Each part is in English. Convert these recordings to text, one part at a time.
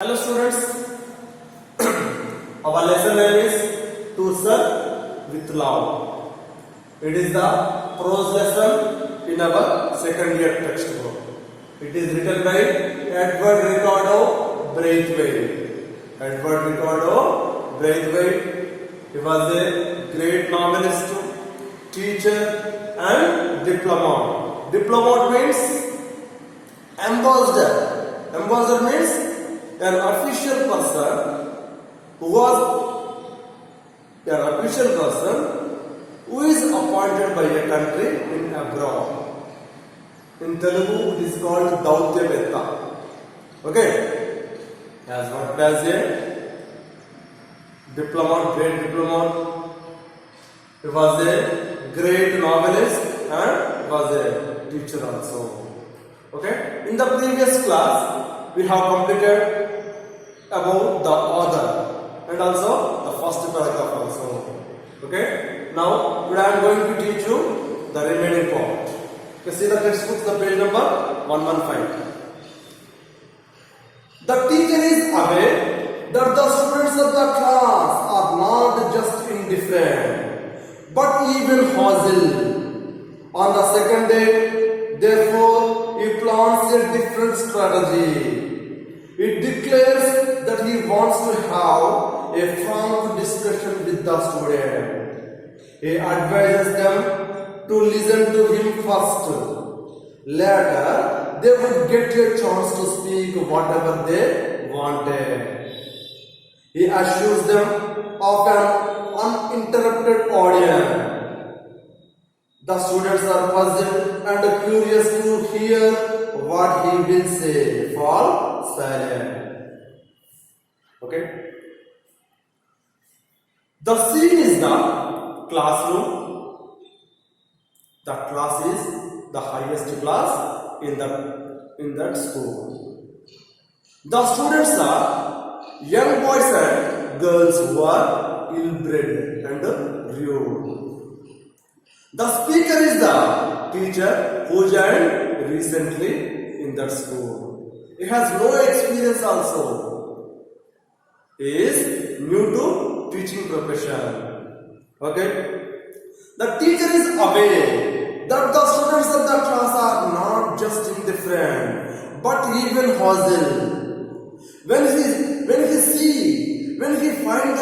Hello students, our lesson name is To Serve with Love. It is the prose lesson in our second year textbook. It is written by Edward Ricardo Braithwaite. Edward Ricardo Braithwaite. He was a great novelist, teacher and diplomat. Diplomat means ambassador. Ambassador means an official person who is appointed by a country in abroad. In Telugu it is called Dautyavetta. Okay, has worked as a diplomat, great diplomat. He was a great novelist and was a teacher also. Okay, in the previous class we have completed about the author and also the first paragraph also. Okay, now I am going to teach you the remaining part. You see the textbook, the page number 115. The teacher is aware that the students of the class are not just indifferent but even hostile. On the second day, therefore, he plans a different strategy. It declares that he wants to have a frank discussion with the student. He advises them to listen to him first. Later, they would get a chance to speak whatever they wanted. He assures them of an uninterrupted audience. The students are puzzled and curious to hear what he will say. Fall silent. Okay. The scene is the classroom. The class is the highest class in that school. The students are young boys and girls who are ill-bred and rude. The speaker is the teacher who joined recently in that school. He has no experience also. He is new to teaching profession. Okay. The teacher is aware that the students of the class are not just indifferent but even hostile. When he finds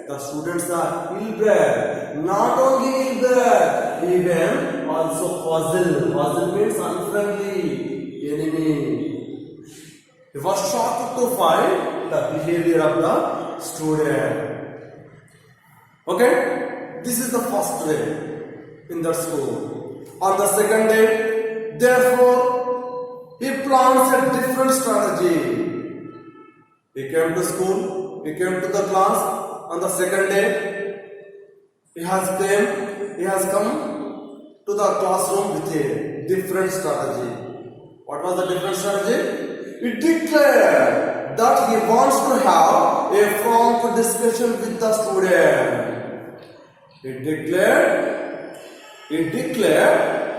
the students are ill-bred. Not only ill-bred, even also hostile. Hostile means unfriendly, enemy. He was shocked to find the behavior of the student. Okay, this is the first day in the school. On the second day, therefore, he plans a different strategy. He came to school, he came to the class. On the second day, he has come to the classroom with a different strategy. What was the different strategy? He declared that he wants to have a frank discussion with the student. He declared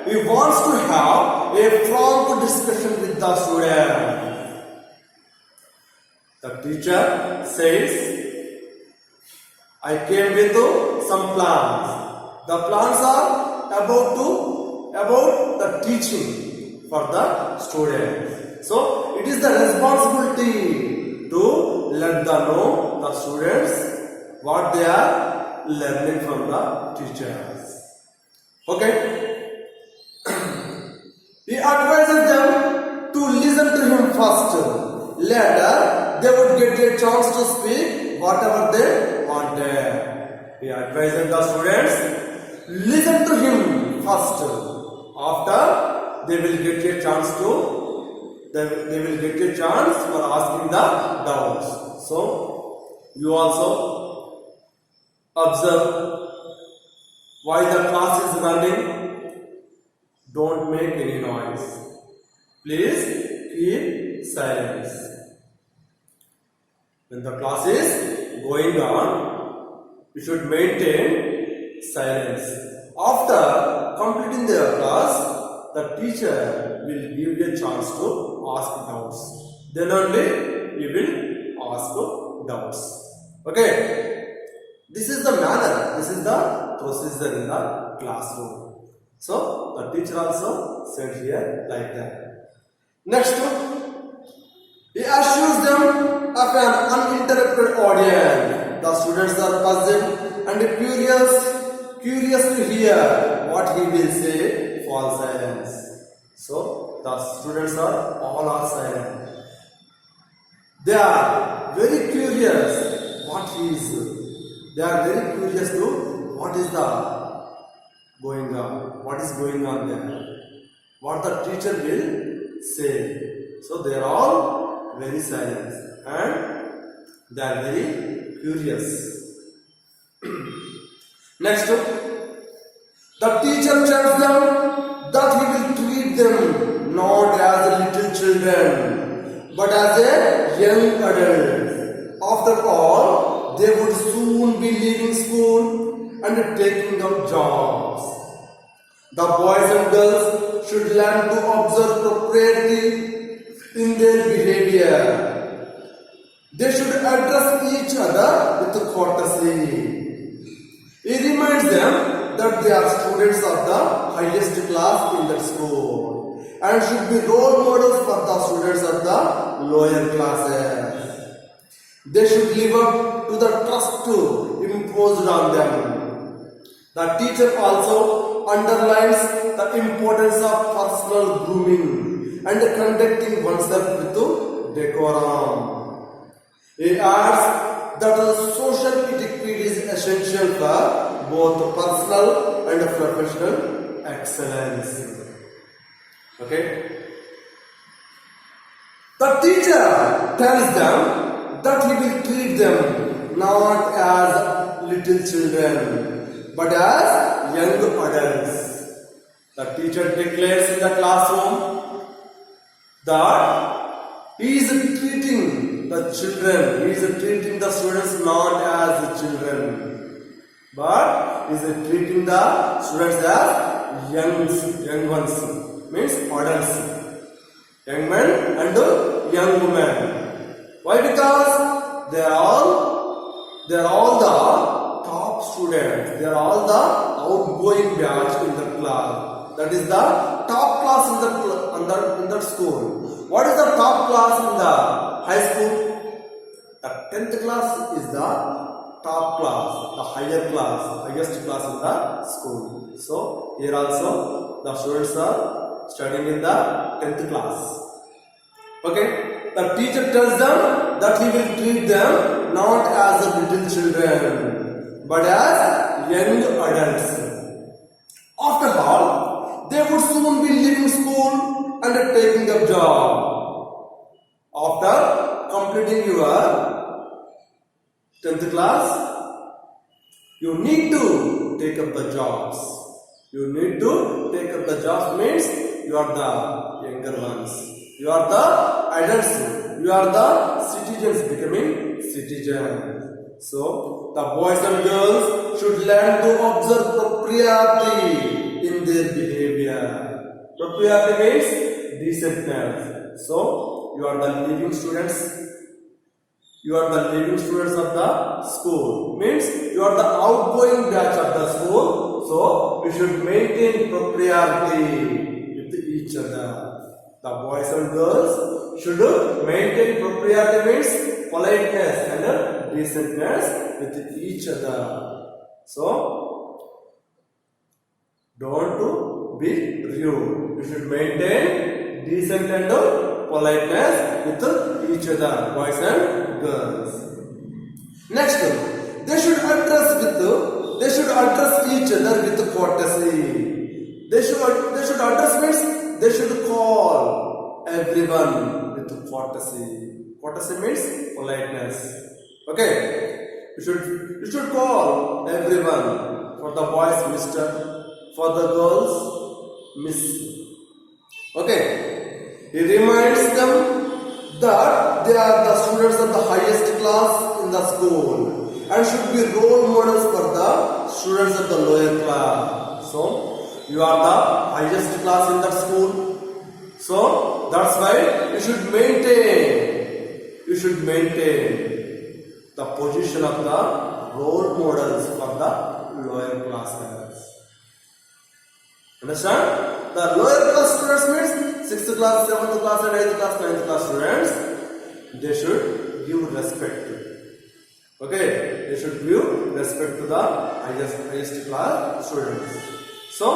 he wants to have a frank discussion with the student. The teacher says, I came with some plans. The plans are about the teaching for the students. So it is the responsibility to let them know the students what they are learning from the teachers. Okay. He advises them to listen to him first. Later, they would get a chance to speak whatever they wanted. He advises the students, listen to him first. After, they will get a chance for asking the doubts. So, you also observe while the class is running. Don't make any noise. Please keep silence. When the class is going on, you should maintain silence. After completing their class, the teacher will give you a chance to ask doubts. Then only he will ask doubts. Okay, this is the manner, this is the procedure in the classroom. So the teacher also said here like that. Next, he assures them of an uninterrupted audience. The students are puzzled and curious to hear what he will say. Fall silence. So the students all are silent. They are very curious what he is. They are very curious to what is going on there. What the teacher will say. So they are all very silent and they are very curious. Next, the teacher tells them that he will treat them not as little children but as a young adult. After all, they would soon be leaving school and taking up jobs. The boys and girls should learn to observe propriety in their behavior. They should address each other with courtesy. He reminds them that they are students of the highest class in the school and should be role models for the students of the lower classes. They should live up to the trust imposed on them. The teacher also underlines the importance of personal grooming and conducting oneself with decorum. He adds that social etiquette is essential for both personal and professional excellence. Okay? The teacher tells them that he will treat them not as little children but as young adults. The teacher declares in the classroom that he is treating the children, he is treating the students not as children, but he is treating the students as young ones, means adults, young men and young women. Why? Because they are all the top students. They are all the outgoing batch in the class. That is the top class in the school. What is the top class in the high school? The 10th class is the top class, the highest class in the school. So here also the students are studying in the 10th class. Okay, the teacher tells them that he will treat them not as little children but as young adults. After all, they would soon be leaving school and taking up job. After completing your 10th class, you need to take up the jobs. You need to take up the jobs means you are the younger ones. You are the adults. You are the citizens becoming citizens. So the boys and girls should learn to observe propriety in their behavior. Propriety means decentness. So you are the living students. You are the living students of the school. Means you are the outgoing batch of the school. So you should maintain propriety with each other. The boys and girls should maintain propriety means politeness and decentness with each other. So don't be rude. You should maintain decent and politeness with each other, boys and girls. Next, they should address each other with courtesy. They should address means they should call everyone with courtesy. Courtesy means politeness. Okay, you should call everyone. For the boys, Mr. For the girls, Miss. Okay, he reminds them that they are the students of the highest class in the school and should be role models for the students of the lower class. So you are the highest class in that school. So that's why you should maintain you should maintain the position of the role models for the lower classes. Understand? The lower class students means 6th class, 7th class and 8th class, 9th class students. They should give respect. Okay? They should give respect to the highest class students. So,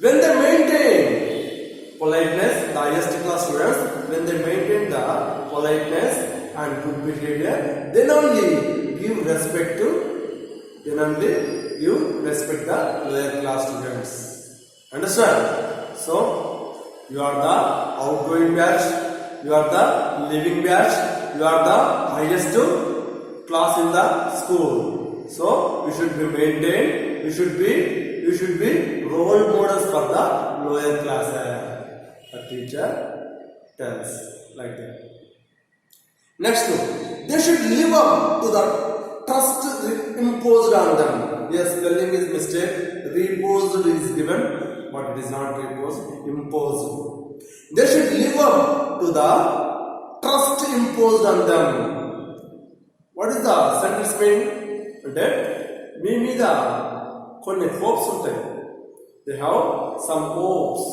when they maintain politeness, the highest class students, when they maintain the politeness and good behavior, then only give respect the lower class students. Understand? So, you are the outgoing batch, you are the living batch, you are the highest class in the school. So, you should be maintained, you should be role models for the lower classes. A teacher tells like that. Next, they should live up to the trust imposed on them. Yes, spelling is mistake. Reposed is given. But it is not reposed, imposed. They should live up to the trust imposed on them. What is the sentence mean? That me meeda konni hopes untayi. They have some hopes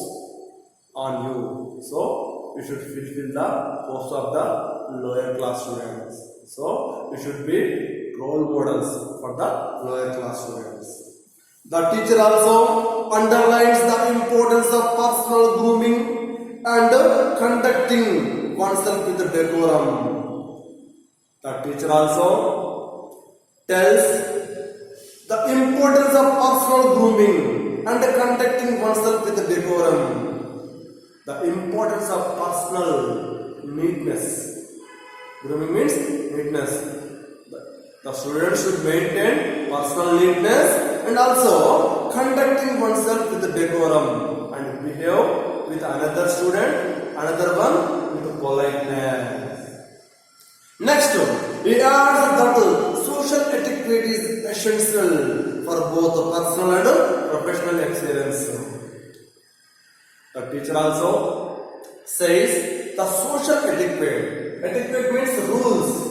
on you. So you should fulfill the hopes of the lower class students. So you should be role models for the lower class students. The teacher also underlines the importance of personal grooming and conducting oneself with decorum. The teacher also tells the importance of personal grooming and conducting oneself with decorum. The importance of personal neatness. Grooming means neatness. The student should maintain personal neatness and also conducting oneself with decorum and behave with another student, another one with politeness. Next, he adds that social etiquette is essential for both personal and professional excellence. The teacher also says the social etiquette. Etiquette means rules.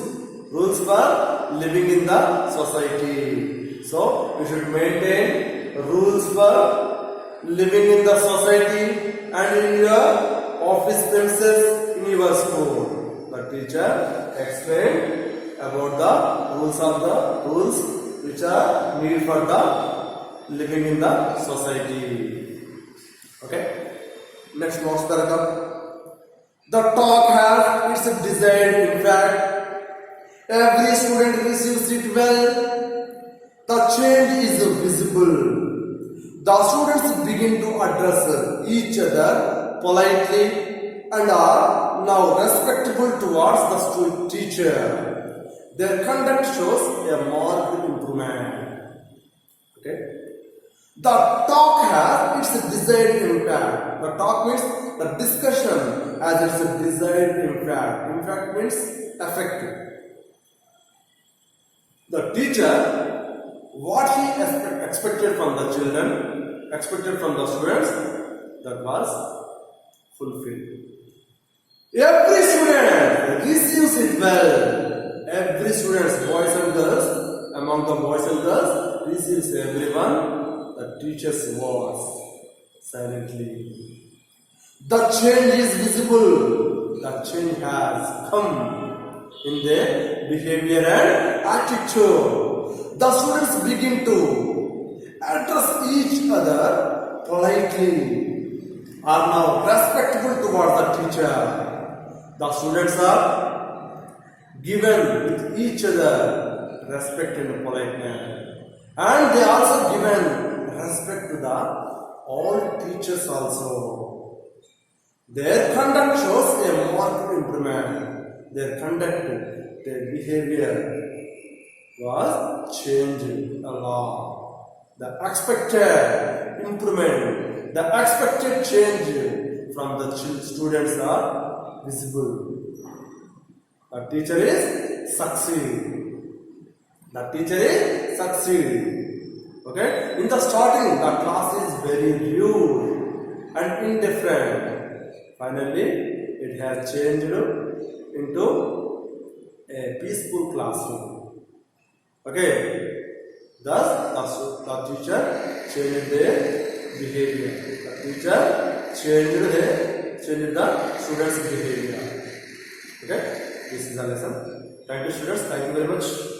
Rules for living in the society. So, you should maintain rules for living in the society and in your office premises, in your school. The teacher explained about the rules which are needed for the living in the society. Okay. Next notes paragraph. The talk has its desired impact. Every student receives it well. The change is visible. The students begin to address each other politely and are now respectful towards the teacher. Their conduct shows a marked improvement. Okay. The talk has its desired impact. The talk means the discussion has its desired impact. Impact means effect. The teacher, what he expected from the children, expected from the students, that was fulfilled. Every student receives it well. Every student, boys and girls, among the boys and girls, receives everyone the teacher's words silently. The change is visible. The change has come in their behavior and attitude. The students begin to address each other politely, are now respectful towards the teacher. The students are given with each other respect and politeness, and they also given respect to the all teachers also. Their conduct shows a marked improvement. Their conduct, their behavior was changed a lot. The expected improvement, the expected change from the students are visible. The teacher is succeed. The teacher is succeed. Okay? In the starting, the class is very rude and indifferent. Finally, it has changed into a peaceful classroom. Okay. Thus, the teacher changed their behavior. The teacher changed the students' behavior. Okay. This is the lesson. Thank you, students. Thank you very much.